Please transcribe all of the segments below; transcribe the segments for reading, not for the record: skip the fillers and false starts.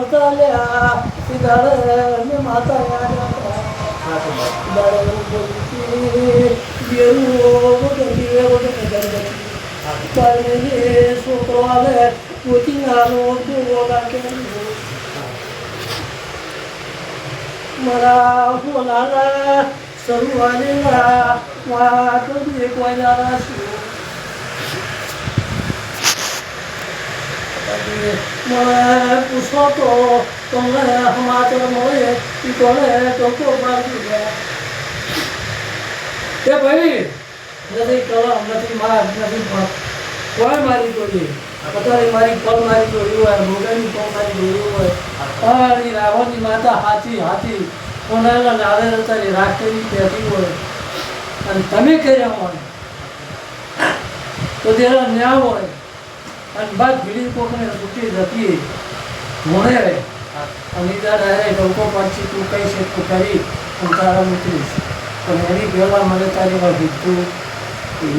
તાલ્યા સિધારે ને માતા યાદ દાડે બોલતી બેરું વગર તારે છોકરો આવે પોતી આનો બોલા કે મારા બોલાના શરૂઆતના વાત કોઈ ના मैं पूछो तो तुमने हमारे मोए इकोने तो को मार दिया ये भाई नहीं कला नहीं मार नहीं मार कोई मारी कोई पता नहीं मारी कौन मारी कोई है भोगनी कौन मारी कोई है अरे रावण की माता हाथी हाथी कोणाला नारे तारी राखेली बेटी હોય અને તમે કર્યા હોય તો તેરા ન્યાય હોય અને બાદ ભીડી કોકને છૂટી જતી મોણે રહે અને તારા રે લોકો પાછી તું કઈ છે તું કરી અને તારા ઉતરીશ પણ એની પહેલા મને તારી માં કીધું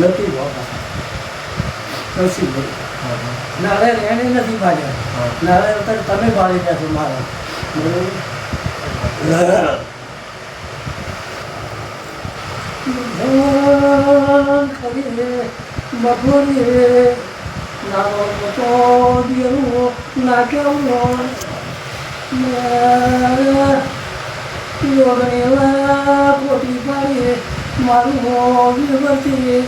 નથી હોતા કશી નહીં નારે એને નથી બાળ્યા નારે અત્યારે તમે બાળી ગયા છો મારા બરોબર બપોરે નાનો મોટો દિયરો નાખ્યો યોગનેલા કોટી પાડીએ મારું વિવતી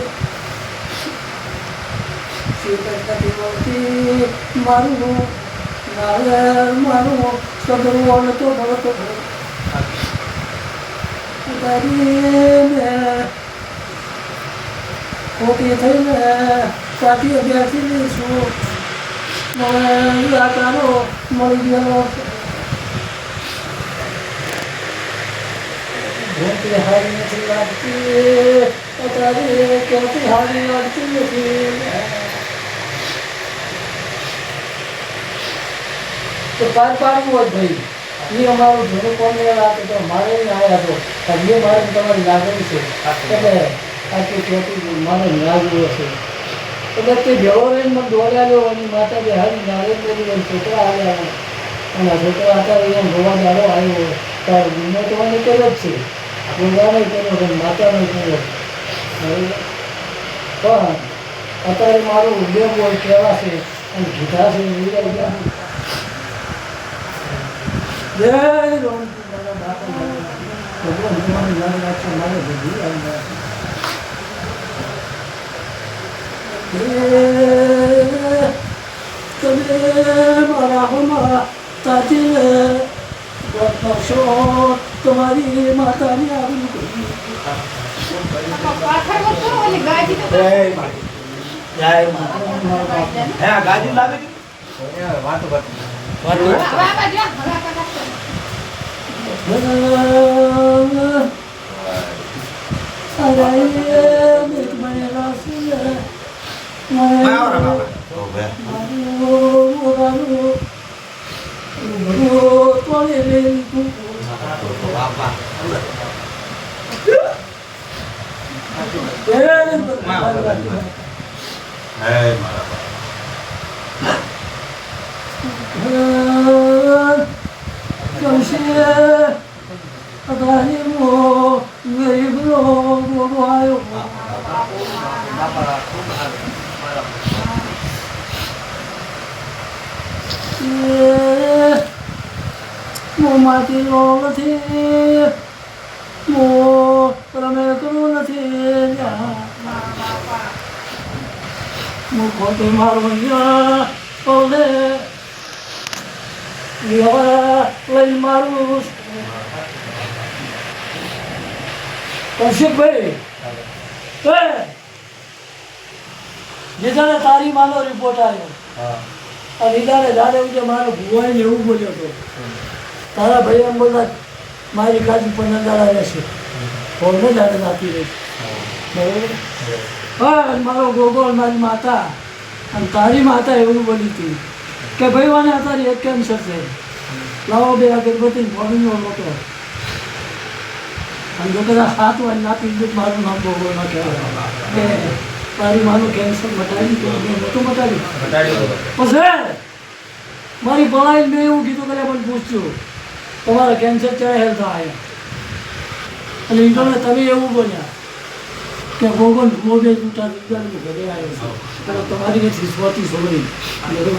શીતળતી મોતી મારું નાળિયેર મારું સદરો તો ભરતો ઉતારીને કોટી થઈને સાથી અભ્યાસી છું મને આકારો મળી ગયો ભૂખી હારી નથી લાગતી અત્યારે ક્યાંથી હારી લાગતી નથી તો પાર પાડવું હોય ભાઈ એ અમારું ઘણું કોને રાખે તો મારે આવ્યા હતો એ મારે તમારી લાગણી છે એટલે આટલું ચોથી મારે લાગવું હશે એટલે તે ભેળો રહીને મને દોડ્યા અને માતાજી હારી નારે કરી છોકરા આવ્યા અને છોકરા અત્યારે અહીંયા ગોવા દાડો આવ્યો ત્યારે ગુનો તો મને કર્યો જ છે ગોવાનો કર્યો પણ માતાનો કર્યો પણ અત્યારે મારું ઉદ્યોગ હોય કેવા છે અને કીધા છે જય રોમ મારા બાપા ભગવાન તમારે યાદ રાખશે મારે બધી આવી તમે મારા હોમાં તાજી બસો તમારી માતાની આવી ગાજી લાવે વાતો માટી લો નથી રમે કરું નથી ખોટી મારું પૌડે લઈ મારું કૌશિકભાઈ જીધાને તારી માનો રિપોર્ટ આવ્યો અને નીદાને દાદા ઉજે મારો ભુવાઈને એવું બોલ્યો હતો તારા ભાઈ એમ બોલતા મારી કાજી 15 દાડા રહેશે ફોનને દાદા નાખી રહીશ બરોબર હા મારો ગોગોળ મારી માતા અને તારી માતા એવું બોલી હતી કે ભાઈ વાને તારી એક કેન્સર છે લાવો બે અગરબત્તી ફોનનો મોટો અને જો કદાચ હાથ વાળી નાખી દીધું મારું નામ ગોગોળ ના કહેવાય તારી માનું કેન્સર મટાડી દીધું મોટું મટાડી પછી મારી પલાઈ મેં એવું કીધું કે પણ પૂછ્યું તમારા કેન્સર ચડે હેલ્થ આવ્યા અને ઈટોને તમે એવું બોલ્યા કે ગોગન મોગે જૂઠા દીકરાનું ઘરે આવ્યો છે તો તમારી નથી સ્વતી છોકરી બરોબર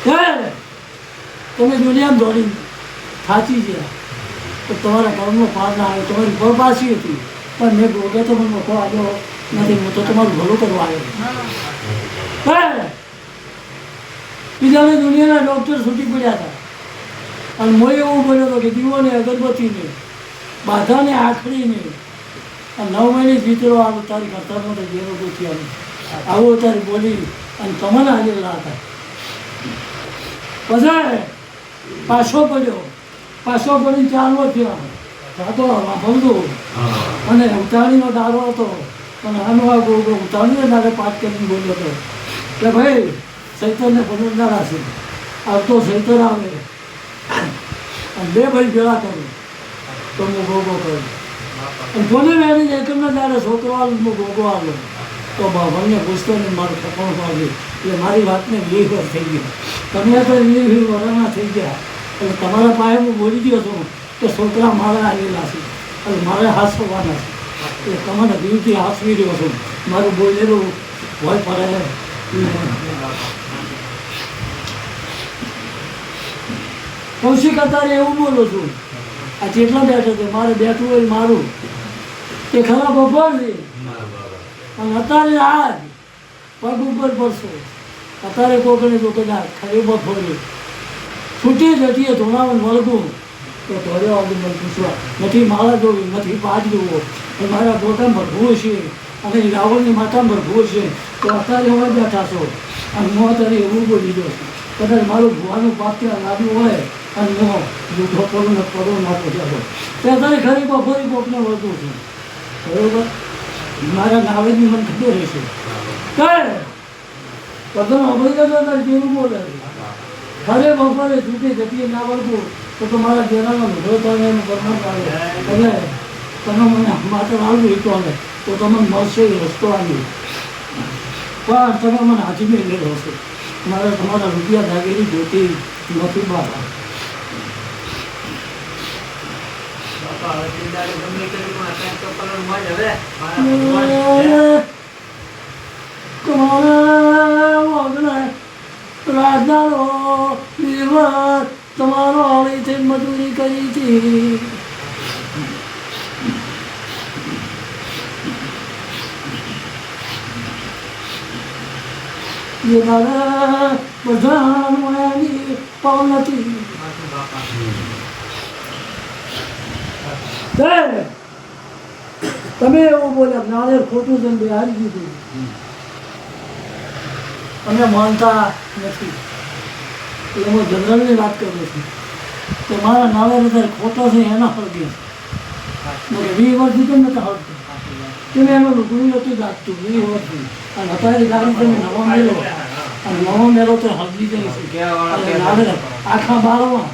ત્યારે તમે દુનિયામાં દોડી થાચી ગયા તો તમારા કર્મનો પાર ના આવ્યો તમારી બરબાસી હતી પણ મેં ગોગે તો મને મોકો આવ્યો નથી હું તો તમારું ભલું કરવા આવ્યો બીજાને દુનિયાના ડૉક્ટર છૂટી પડ્યા હતા અને મોય એવું બોલ્યો હતો કે દીવોને અગરબત્તીને બાધાને આખડીને આ 9 મહિને જીતરો આવો તારી કરતા તો ઘેરો ગોથી આવો તારી બોલી અને તમને હાજરેલા હતા પછી પાછો પડીને ચાલવો થયો જાતો ભમતો અને ઉતાણીનો ડારો હતો અને આનો આ ઉતાણીને ડારે પાઠ કરીને બોલ્યો હતો કે ભાઈ સૈતરને પકડનારા છે આવતો સૈતર આવે અને 2 ભાઈ ભેળા કરું તો હું ભોગો કરું અને કોને મેળવી એકમને ત્યારે છોકરો આવ્યો હું ભોગો આવ્યો તો ભાઈને પૂછતો ને મારું ઠકાણું પાડ્યું એટલે મારી વાતને 20 વર્ષ થઈ ગઈ તમે તો 20 વર્ષના થઈ ગયા એટલે તમારા પાસે હું બોલી ગયો છું કે છોકરા મારા આવેલા છે અને મારે હાંસવાના છે એટલે તમારા દિલથી હાંસવી રહ્યો છું મારું બોલેલું ભય પડે કૌશિક અત્યારે એવું બોલું છું આ જેટલા બેઠા છે મારે બેઠવું હોય મારું એ ખરા બપોર છે અને અત્યારે આજ પગ ઉપર પડશો અત્યારે કોકને તો કદાચ ખરી બપોરે છૂટી જતીએ ધોણાવન વળગું તો ધોર્યો આગળ મને પૂછવા નથી માળા જોવી નથી પાઠ જોવો એ મારા પોતામાં ભૂ છે અને રાવણની માથામાં ભૂ છે તો અત્યારે હવે બેઠા છો અને હું અત્યારે એવું બોલી દઉં છું કદાચ મારું ભૂવાનું પાપ ત્યાં લાગ્યું હોય અને હું જૂઠો પડું ને પડું ના પહોંચ્યો તે અત્યારે ખરી બપોરી કોકને વળગું છું બરોબર મારા નાવેદની મને ખબર રહેશે કઈ બધા અભય કરતા જેવું બોલે ખરે બપોરે છૂટી જતી ના વળગું તો મારા જેનાનો ભૂલો થાય એનું પરમાન આવે એટલે તમે મને માત્ર આવ્યું રીતો આવે તો તમને મળશે એ રસ્તો આવ્યો પણ તમે મને હાથી મેળવેલો હશે મારે તમારા રૂપિયા દાગેરી જોતી નથી બાપા રાજાનો દિવસ તમારો આવીથી મજૂરી કરી હતી બધા પાવ નથી તમે એવું બોલ્યા નાળે ખોટું જન હારી દીધું અમે માનતા નથી એમાં જનરલની વાત કરું છું કે મારા નાળે અત્યારે ખોટો છે એના હળગે મને 20 વર્ષથી કેમ નથી હળતું કેમ એનું લુગડું નથી લાગતું 20 વર્ષથી અને અત્યારે ગાડી તમે નવો મેળો અને નવો મેળો તો હળગી જાય છે નાળે આખા બારમાં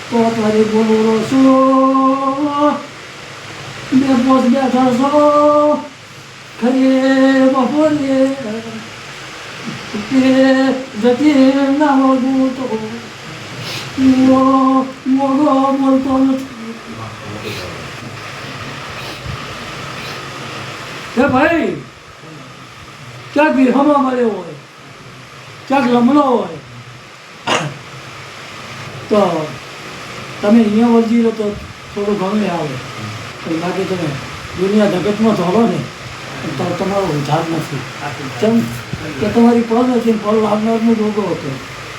તો અત્યારે બોલો શું બે પોત બેઠા છો ખરી બપોરે જતી ના મળવું તો મોગો મળતો નથી કે ભાઈ ક્યાંક વિહમાં મળ્યો હોય ક્યાંક લમણો હોય તો તમે અહીંયા વળજી લો તો થોડું ઘણું આવે પણ બાકી તમે દુનિયા જગતમાં ધોલો ને તો તમારો ઉધાર નથી કેમ કે તમારી પગ હતી પગ લાવનારનો રોગો હતો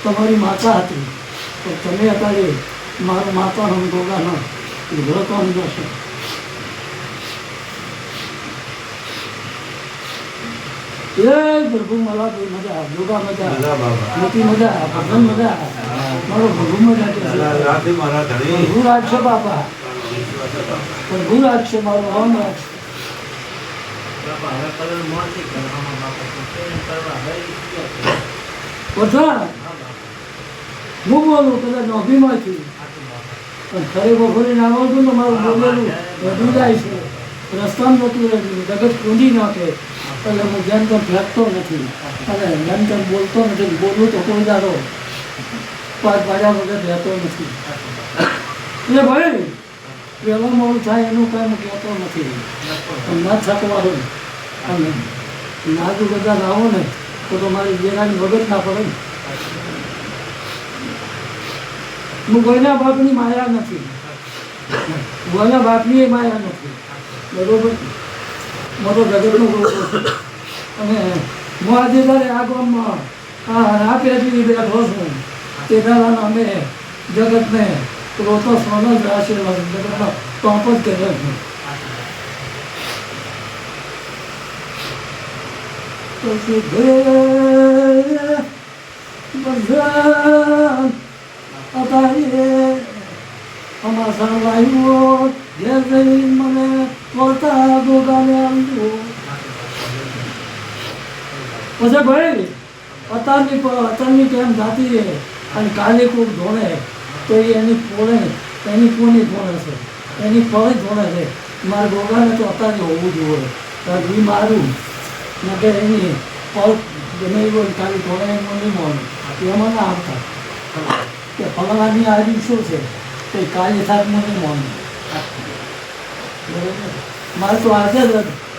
તમારી માતા હતી તો તમે અત્યારે મારા માતાનો રોગાનો ઘરકાનું જશે એ પ્રભુ मला મજા યોગા મજા મોટી મજા ભજન મજા મારો પ્રભુ મજા પ્રભુ રાખશે બાપા પ્રભુ રાખશે મારો રામ રાખશે બધા હું બોલું કદાચ અભિમાનથી પણ ખરે બપોરે ના આવતું ને મારું બોલેલું વધુ જાય છે રસ્તામાં જતું રહેતું જગત કૂદી નાખે એટલે હું જેમ તેમ ફેંકતો નથી અને જેમ તેમ બોલતો નથી બોલું તો કોઈ દાડો પાડ્યા વગર રહેતો નથી એટલે ભાઈ પહેલાં મોડું થાય એનું કાંઈ હું કહેતો નથી પણ ના થકવાનું અને નાજુ બધા લાવો ને તો મારી દેરાની વગર ના પડે ને હું કોઈના બાપની માયા નથી કોઈના બાપની માયા નથી બરોબર મારો જગતનો ગોળો છે અને હું આજે જ્યારે આ ગામમાં આ પેઢી બેઠો છું તે દાદાને અમે જગતને રોતો સોનો જ આશીર્વાદ જગતમાં ટોપ જ કર્યો છે પછી બધા અત્યારે અમારા સારવાઈઓ ઘેર જઈ મને વળતા ગોગાને આવજો પછી ભાઈ અત્યારની ટાઈમ જાતી રહે અને કાલે કોઈક ધોણે તો એ એની પોળે એની કોની ધોણે છે એની ફળે ધોણે છે મારા ગોગાને તો અત્યારે હોવું જોઈએ બી મારું ને કે એની ફળ ગમે એવું કાલે ધોણે એમાં નહીં મળે એમાં ના આવતા કે ફલાણાની આવી શું છે તે કાલે સાથમાં નહીં મળે બરોબર મારે તો આજે જ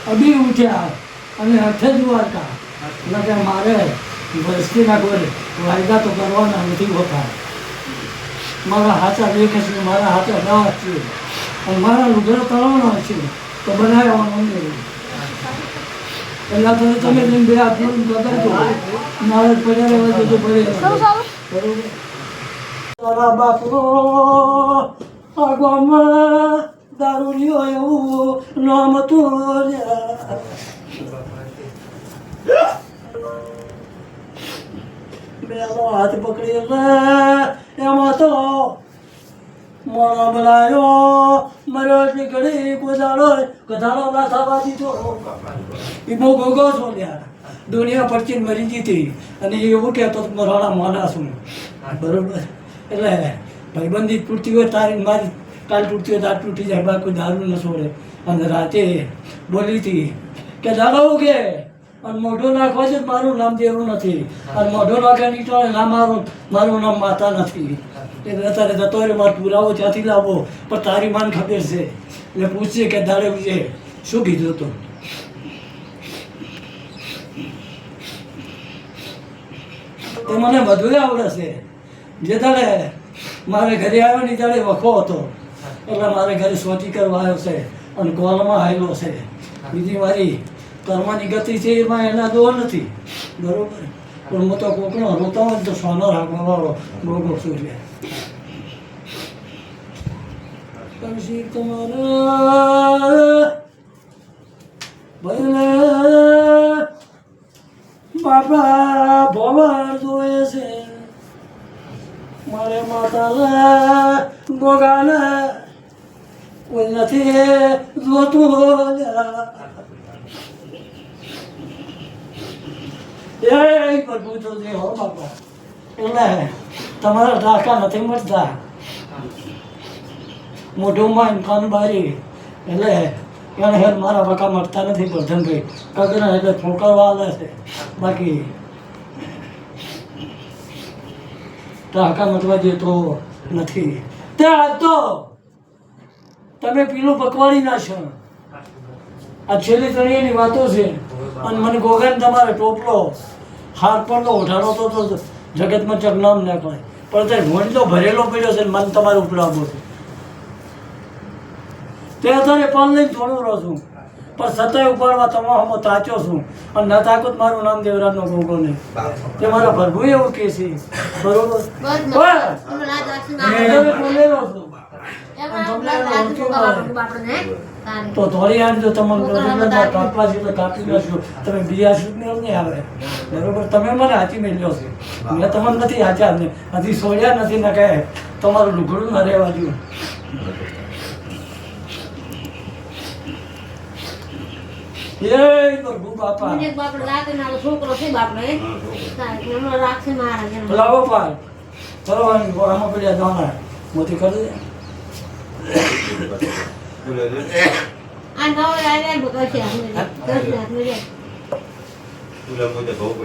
અભી ઉઠ્યા અને અઠે જ વાળતા એટલે કે મારે વસ્તીના કોઈ વાયદા તો કરવાના નથી હોતા મારા હાથા દેખે છે મારા હાથે દાવા છે અને મારા લુગડા તળવાના છે તો બનાવવાનો નહીં પહેલાં તો તમે લઈને બે હાથ બતાવજો મારે પડ્યા રહેવા દેજો પડે બરોબર તારા બાપરો આ ગામમાં દારૂ લ્યો એવું નામ તો બેલો હાથ પકડી એમાં તો મોણો બોલાયો મર્યો એટલી ઘડી કોદાળો કધાડો ના થવા દીધો એ બહુ ગોગો છો લ્યા દુનિયા પડચીને મરી જીતી અને એવું કહેતો મરાણા મોના છું બરોબર એટલે ભાઈબંધી તૂટતી હોય તારી મારી કાલ તૂટતી હોય તાર તૂટી જાય બાકી કોઈ દારૂ ન છોડે અને રાતે બોલી હતી કે દાદા કે અને મોઢો નાખવા છે મારું નામ દેવું નથી અને મોઢો નાખે નીકળે ના મારું નામ માતા નથી એટલે અત્યારે જતો રહે મારે પુરાવો ત્યાંથી લાવો પણ તારી માન ખબર છે એટલે પૂછશે કે દાડે છે શું કીધું હતું તે મને બધું આવડે છે જે દાડે મારે ઘરે આવ્યો ને ત્યારે વખો હતો એટલે મારે ઘરે સ્વતી કરવા આવ્યો છે અને કોલમાં આવેલો છે બીજી મારી કર્મની ગતિ છે એમાં એના દોર નથી બરોબર પણ હું તો કોકનો રોતો હોય તો સોનો રાખવા વાળો ગોગો છું એટલે પછી તમારા ભલે બાપા ભવર જોએ છે મારે માતા ગોગાને કોઈ નથી જોતું એ પ્રભુ તો જે હો બાપા એટલે તમારા ટાંકા નથી મળતા મોઢુંમાં કાન બારી એટલે એને હેર મારા બકા મળતા નથી પ્રધાનભાઈ કગરા એટલે ઠોકરવા આવે છે બાકી ટાંકા મતવા દેતો નથી ત્યાં તો તમે પેલું પકવાડી નાખશો આ છેલ્લી ત્રણેયની વાતો છે અને મને ગોગન તમારે ટોપલો હાથ પડતો ઉઠાડો તો જગતમાં ચકનામ ના કરે પણ તે ભોંડ તો ભરેલો પડ્યો છે મન તમારે ઉપડાવવું છે તે અત્યારે પાન લઈને થોડું રહું છું પણ સતાય ઉપાડવા તમામ તાચો છું અને ના તાકત મારું નામ દેવરાજનો ગોગો નહીં તે મારા પ્રભુ એવું કહે છે બરોબર બોલેલો છું તો થોડી યાર જો તમને કાપવા છે તો કાપી નાખજો તમે બીજા સુધી નહીં આવે બરોબર તમે મને હાથી મેળ્યો છે મેં તમને નથી હાચ્યા ને હજી છોડ્યા નથી ને કહે તમારું લુગડું ન રહેવા દઉં એ પ્રભુ બાપા લાવો પાર ચલો આમાં પડ્યા દાણા મોતી કરી દે આ નવ રાયને બકશે આપણે દસ લાખ લે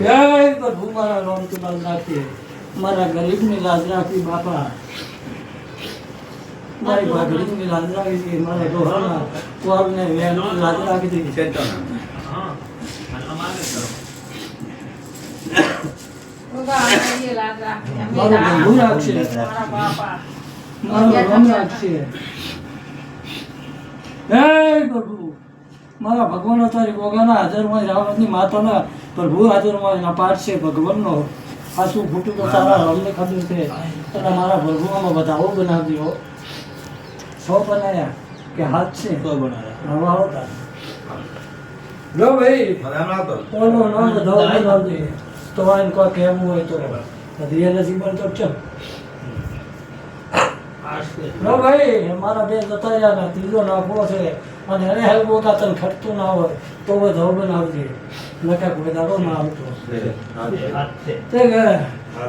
જય પ્રભુ મારા રોમ તુલાલ રાખીએ મારા ગરીબની લાજ રાખી બાપા મારી ભાગડીની લાજ રાખી હતી મારા ડોહાના કોરને વેણની લાજ રાખી હતી ઓગા આપણે લાગ રાખે મારો પ્રભુ રાખશે મારા બાપા મારો રોમ રાખશે હે પ્રભુ મારા ભગવાન તારી ગોગાના હાજરમાં રાવણની માતાના પ્રભુ હાજરમાં એના પાઠ છે ભગવાનનો સાચું ખોટું તો તારા રમને ખબર છે એટલે મારા પ્રભુમાં વધાવો બનાવ્યો 100 બનાવ્યા કે હાથ છે હવા હોતા લો ભાઈ ઓનો નામ ધો બનાવજે તો આને કોઈ કહેવું હોય તો હદિયા નથી બનતો ચલ લો ભાઈ મારા બે જતા રહ્યા ત્રીજો નાખવો છે અને એને હેલ્પ વગર તને ખટતું ના હોય તો ધો બનાવજે નકા કોઈ દાડો ના આવતો તે કે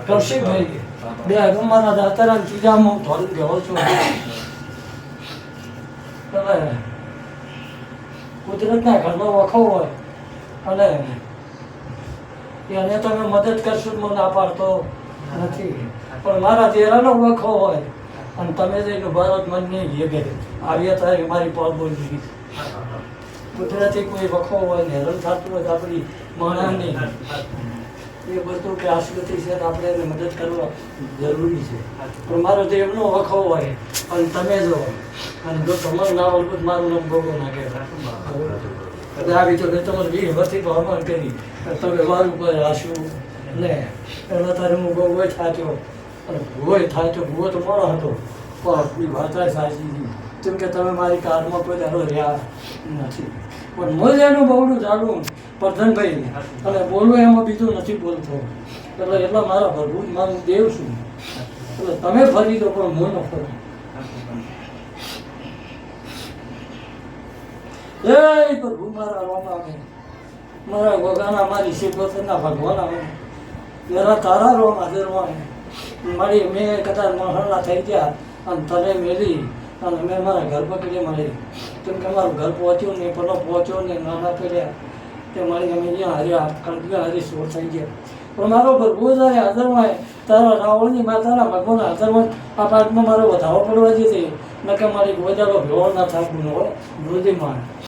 કૌશિકભાઈ બે અમારા દાતારા ત્રીજામાં ધોરી ગયો છું તમે કુદરતના ઘરનો વખો હોય અને એને તમે મદદ કરશો તો ના પાડતો નથી પણ મારા ચહેરાનો વખો હોય અને તમે જઈને ભારત મન નહીં યગે આવ્યા તારે મારી પાપ બોલી કુદરતી કોઈ વખો હોય ને હેરાન થતું હોય તો આપણી માણસની એ બધું કે આશ્વતી છે આપણે એને મદદ કરવા જરૂરી છે પણ મારો દેવનો વખો હોય અને તમે જો અને જો તમારું ના હોય તો મારું નામ ભોગો નાખે એટલે આવી તો મેં તમારે બી હિંમતથી તો હમણ કરી તમે મારું ઉપર આશું ને પહેલાં તારે હું ભોગો થાચ્યો અને ભૂવો થાય તો ભૂવો તો મારો હતો પણ આપણી વાત સાચી હતી કેમ કે તમે મારી કારમાં કોઈ દાડો રહ્યા નથી પણ હું એનું બહુડું જાણું પ્રધાનભાઈ અને બોલવું એમાં બીજું નથી બોલતો એટલે એટલા મારા પ્રભુ મારું દેવ છું એટલે તમે ફરી દો પણ હું ન ફરું જય પ્રભુ મારા રોમ આવે મારા ગોગાના મારી શિવના ભગવાન આવે જરા તારા રોમ હાજરમાં મારી મેં કદાચ મહળના થઈ ગયા અને તને મેલી અને મેં મારા ઘર પકડી મળી કેમ કે મારું ઘર પહોંચ્યું નહીં પેલો પહોંચ્યો નહીં નાના પેલ્યા તે મારી અમે અહીંયા હાર્યા કડક્યા હારી સોર થઈ ગયા પણ મારો પ્રભુ જ્યારે હાજરમાં તારા રાવણની માતાના ભગવાન હાજરમાં આ પાઠમાં મારો વધારો પડવા જતી ન કે મારી ગોજાલો ભેવો ના થાકું હોય વૃદ્ધિમાં